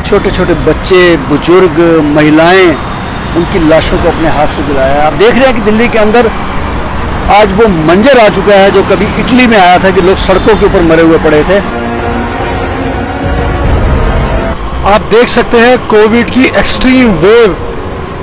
छोटे छोटे बच्चे, बुजुर्ग, महिलाएं उनकी लाशों को अपने हाथ से जलाया। आप देख रहे हैं कि दिल्ली के अंदर आज वो मंजर आ चुका है जो कभी इटली में आया था कि लोग सड़कों के ऊपर मरे हुए पड़े थे। आप देख सकते हैं कोविड की एक्सट्रीम वेव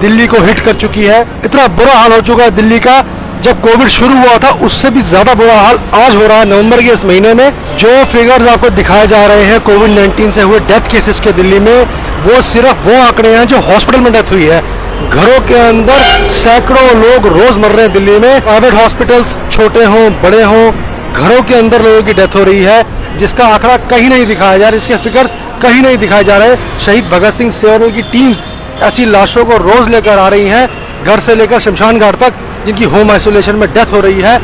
दिल्ली को हिट कर चुकी है। इतना बुरा हाल हो चुका है दिल्ली का, जब कोविड शुरू हुआ था उससे भी ज्यादा बुरा हाल आज हो रहा है नवंबर के इस महीने में। जो फिगर्स आपको दिखाए जा रहे हैं कोविड-19 से हुए डेथ केसेस के दिल्ली में, वो सिर्फ वो आंकड़े हैं जो हॉस्पिटल में डेथ हुई है। घरों के अंदर सैकड़ों लोग रोज मर रहे हैं दिल्ली में। प्राइवेट हॉस्पिटल्स छोटे हों बड़े हों, घरों के अंदर लोगों की डेथ हो रही है, जिसका आंकड़ा कहीं नहीं दिखाया जा रहा, इसके फिगर्स कहीं नहीं दिखाए जा रहे। शहीद भगत सिंह सेवादल की टीम्स ऐसी लाशों को रोज लेकर आ रही हैं, घर से लेकर शमशान घाट तक, जिनकी होम आइसोलेशन में डेथ हो रही है।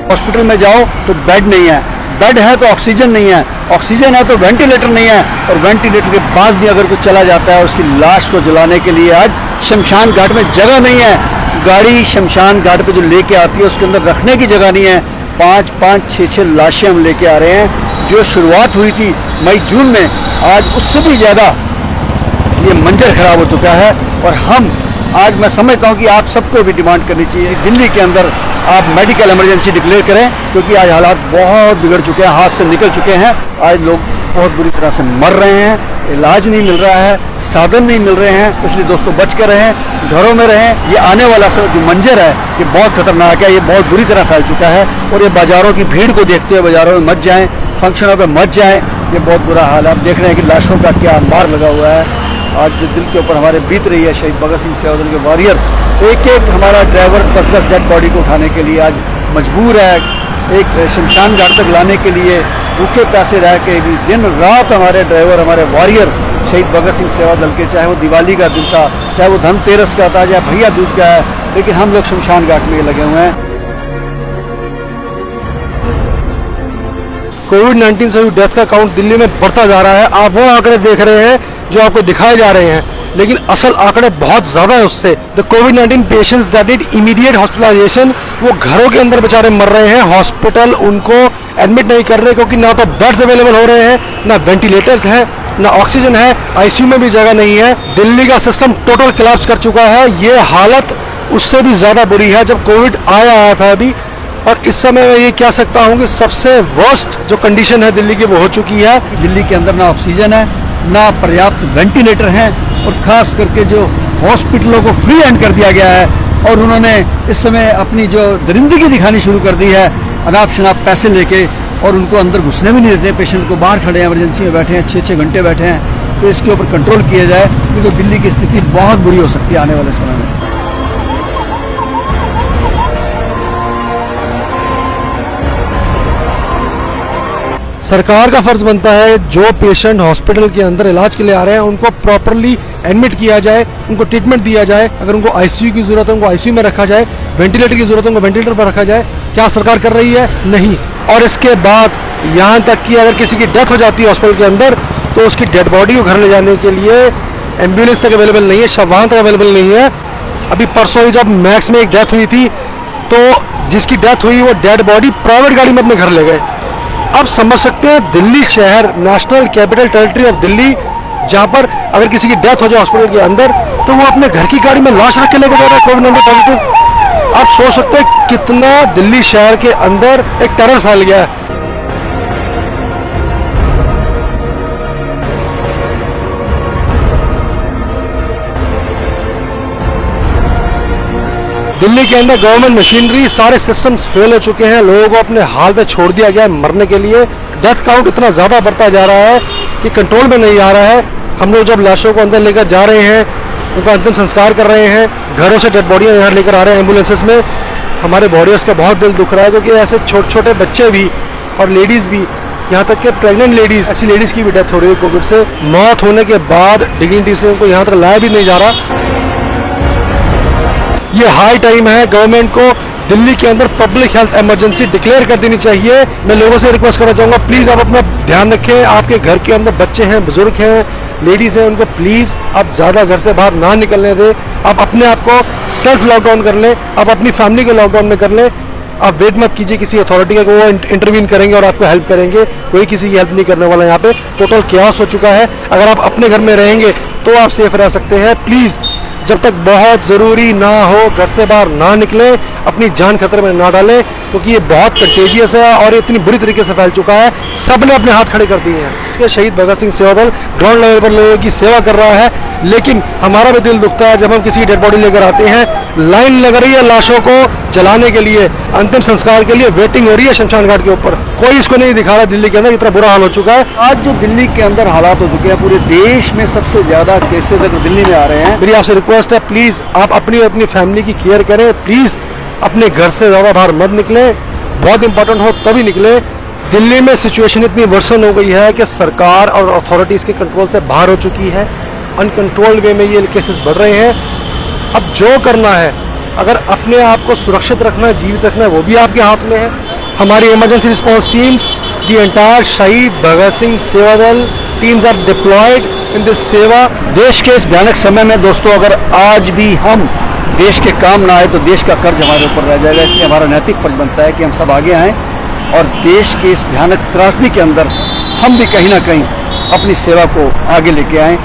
हॉस्पिटल में जाओ तो बेड नहीं है, बेड है तो ऑक्सीजन नहीं है, ऑक्सीजन है तो वेंटिलेटर नहीं है, और वेंटिलेटर के बाद भी अगर कोई चला जाता है उसकी लाश को जलाने के लिए आज शमशान घाट में जगह नहीं है। गाड़ी शमशान घाट पे जो लेके आती है उसके अंदर रखने की जगह नहीं है। 5-5, 6-6 लाशें हम लेके आ रहे हैं। जो शुरुआत हुई थी मई जून में, आज उससे भी ज़्यादा ये मंजर खराब हो चुका है। और हम आज मैं समझता हूँ कि आप सबको भी डिमांड करनी चाहिए, दिल्ली के अंदर आप मेडिकल इमरजेंसी डिक्लेयर करें, क्योंकि आज हालात बहुत बिगड़ चुके हैं, हाथ से निकल चुके हैं। आज लोग बहुत बुरी तरह से मर रहे हैं, इलाज नहीं मिल रहा है, साधन नहीं मिल रहे हैं। इसलिए दोस्तों बच कर रहें, घरों में रहें। ये आने वाला जो मंजर है ये बहुत खतरनाक है, ये बहुत बुरी तरह फैल चुका है। और ये बाजारों की भीड़ को देखते हुए बाजारों में मत जाएं, फंक्शनों पे मत जाएं, ये बहुत बुरा हाल है। आप देख रहे हैं कि लाशों का क्या अंबार लगा हुआ है। आज जो दिल के ऊपर हमारे बीत रही है शहीद भगत सिंह सेवादल के वॉरियर, एक एक हमारा ड्राइवर 10-10 डेड बॉडी को उठाने के लिए आज मजबूर है, एक शमशान घाट तक लाने के लिए भूखे प्यासे रह के भी दिन रात हमारे ड्राइवर, हमारे वॉरियर शहीद भगत सिंह सेवादल के, चाहे वो दिवाली का दिन था, चाहे वो धनतेरस का था, चाहे भैया दूज का है, लेकिन हम लोग शमशान घाट में लगे हुए हैं। कोविड-19 से हुई डेथ का काउंट दिल्ली में बढ़ता जा रहा है। आप वो आंकड़े देख रहे हैं जो आपको दिखाए जा रहे हैं, लेकिन असल आंकड़े बहुत ज्यादा है उससे। द कोविड-19 patients that need immediate hospitalisation, वो घरों के अंदर बेचारे मर रहे हैं। हॉस्पिटल उनको एडमिट नहीं कर रहे, क्योंकि ना तो बेड्स अवेलेबल हो रहे हैं, ना वेंटिलेटर्स है, ना ऑक्सीजन है, आईसीयू में भी जगह नहीं है। दिल्ली का सिस्टम टोटल कोलैप्स कर चुका है। ये हालत उससे भी ज्यादा बुरी है जब कोविड आया था अभी। और इस समय मैं ये कह सकता हूँ कि सबसे वर्स्ट जो कंडीशन है दिल्ली की वो हो चुकी है। दिल्ली के अंदर ना ऑक्सीजन है, ना पर्याप्त वेंटिलेटर हैं, और खास करके जो हॉस्पिटलों को फ्री हैंड कर दिया गया है, और उन्होंने इस समय अपनी जो दरिंदगी दिखानी शुरू कर दी है, अनाप शनाप पैसे लेके, और उनको अंदर घुसने भी नहीं देते। पेशेंट को बाहर खड़े हैं, इमरजेंसी में बैठे हैं, 6-6 घंटे बैठे हैं। तो इसके ऊपर कंट्रोल किया जाए, क्योंकि दिल्ली की स्थिति बहुत बुरी हो सकती है आने वाले समय में। सरकार का फर्ज बनता है जो पेशेंट हॉस्पिटल के अंदर इलाज के लिए आ रहे हैं उनको प्रॉपरली एडमिट किया जाए, उनको ट्रीटमेंट दिया जाए। अगर उनको आईसीयू की जरूरत है उनको आईसीयू में रखा जाए, वेंटिलेटर की जरूरत है उनको वेंटिलेटर पर रखा जाए। क्या सरकार कर रही है? नहीं। और इसके बाद यहाँ तक कि अगर किसी की डेथ हो जाती है हॉस्पिटल के अंदर, तो उसकी डेड बॉडी को घर ले जाने के लिए एम्बुलेंस तक अवेलेबल नहीं है, शव वाहन तक अवेलेबल नहीं है। अभी परसों ही जब मैक्स में एक डेथ हुई थी, तो जिसकी डेथ हुई वो डेड बॉडी प्राइवेट गाड़ी में अपने घर ले गए। अब समझ सकते हैं दिल्ली शहर, national capital territory of Delhi, जहां पर अगर किसी की डेथ हो जाए हॉस्पिटल के अंदर, तो वो अपने घर की गाड़ी में लाश रख के लेकर जा रहा है कोविड-19 पॉजिटिव। आप सोच सकते हैं कितना दिल्ली शहर के अंदर एक टेरर फैल गया है। दिल्ली के अंदर गवर्नमेंट मशीनरी, सारे सिस्टम्स फेल हो चुके हैं, लोगों को अपने हाल पे छोड़ दिया गया है मरने के लिए। डेथ काउंट इतना ज्यादा बढ़ता जा रहा है कि कंट्रोल में नहीं आ रहा है। हम लोग जब लाशों को अंदर लेकर जा रहे हैं, उनका अंतिम संस्कार कर रहे हैं, घरों से डेड बॉडियां यहाँ लेकर आ रहे हैं एम्बुलेंसेस में, हमारे वॉरियर्स का बहुत दिल दुख रहा है, क्योंकि ऐसे छोटे छोटे बच्चे भी और लेडीज भी, यहाँ तक कि प्रेग्नेंट लेडीज, ऐसी लेडीज की भी डेथ हो रही है कोविड से। मौत होने के बाद डिग्निटी से उनको यहाँ तक लाया भी नहीं जा रहा। ये हाई टाइम है गवर्नमेंट को दिल्ली के अंदर पब्लिक हेल्थ इमरजेंसी डिक्लेयर कर देनी चाहिए। मैं लोगों से रिक्वेस्ट करना चाहूंगा, प्लीज आप अपना ध्यान रखें। आपके घर के अंदर बच्चे हैं, बुजुर्ग हैं, लेडीज हैं, उनको प्लीज आप ज्यादा घर से बाहर ना निकलने दें। आप अपने आप को सेल्फ लॉकडाउन कर लें, आप अपनी फैमिली को लॉकडाउन में कर लें। आप वेट मत कीजिए किसी अथॉरिटी का कि वो इंटरवीन करेंगे और आपको हेल्प करेंगे। कोई किसी की हेल्प नहीं करने वाला। यहाँ पे टोटल क्यास हो चुका है। अगर आप अपने घर में रहेंगे तो आप सेफ रह सकते हैं। प्लीज़ जब तक बहुत ज़रूरी ना हो घर से बाहर ना निकले, अपनी जान खतरे में ना डालें, क्योंकि ये बहुत कंटेजियस है और ये इतनी बुरी तरीके से फैल चुका है। सब ने अपने हाथ खड़े कर दिए हैं। ये शहीद भगत सिंह सेवा दल ग्राउंड लेवल पर लोगों की सेवा कर रहा है, लेकिन हमारा भी दिल दुखता है जब हम किसी की डेड बॉडी लेकर आते हैं, लाइन लग रही है लाशों को जलाने के लिए, अंतिम संस्कार के लिए वेटिंग हो रही है शमशान घाट के ऊपर। कोई इसको नहीं दिखा रहा। दिल्ली के अंदर इतना बुरा हाल हो चुका है। आज जो दिल्ली के अंदर हालात हो चुके हैं, पूरे देश में सबसे ज्यादा केसेस अगर दिल्ली में आ रहे हैं। मेरी आपसे रिक्वेस्ट है, प्लीज़ आप अपनी अपनी फैमिली की केयर करें। प्लीज़ अपने घर से ज़्यादा बाहर मत निकले। बहुत इंपॉर्टेंट हो तभी निकले। दिल्ली में सिचुएशन इतनी वर्सन हो गई है कि सरकार और अथॉरिटीज़ के कंट्रोल से बाहर हो चुकी है। अनकंट्रोल्ड वे में ये केसेस बढ़ रहे हैं। अब जो करना है, अगर अपने आप को सुरक्षित रखना है, जीवित रखना है, वो भी आपके हाथ में है। हमारी emergency response teams, the entire Shaheed Bhagat Singh Seva Dal teams are deployed in this seva. देश के इस भयानक समय में दोस्तों, अगर आज भी हम देश के काम ना आए तो देश का कर्ज हमारे ऊपर रह जाएगा। इसलिए हमारा नैतिक फर्ज बनता है कि हम सब आगे आएँ और देश के इस भयानक त्रासदी के अंदर हम भी कहीं ना कहीं अपनी सेवा को आगे लेके आएँ।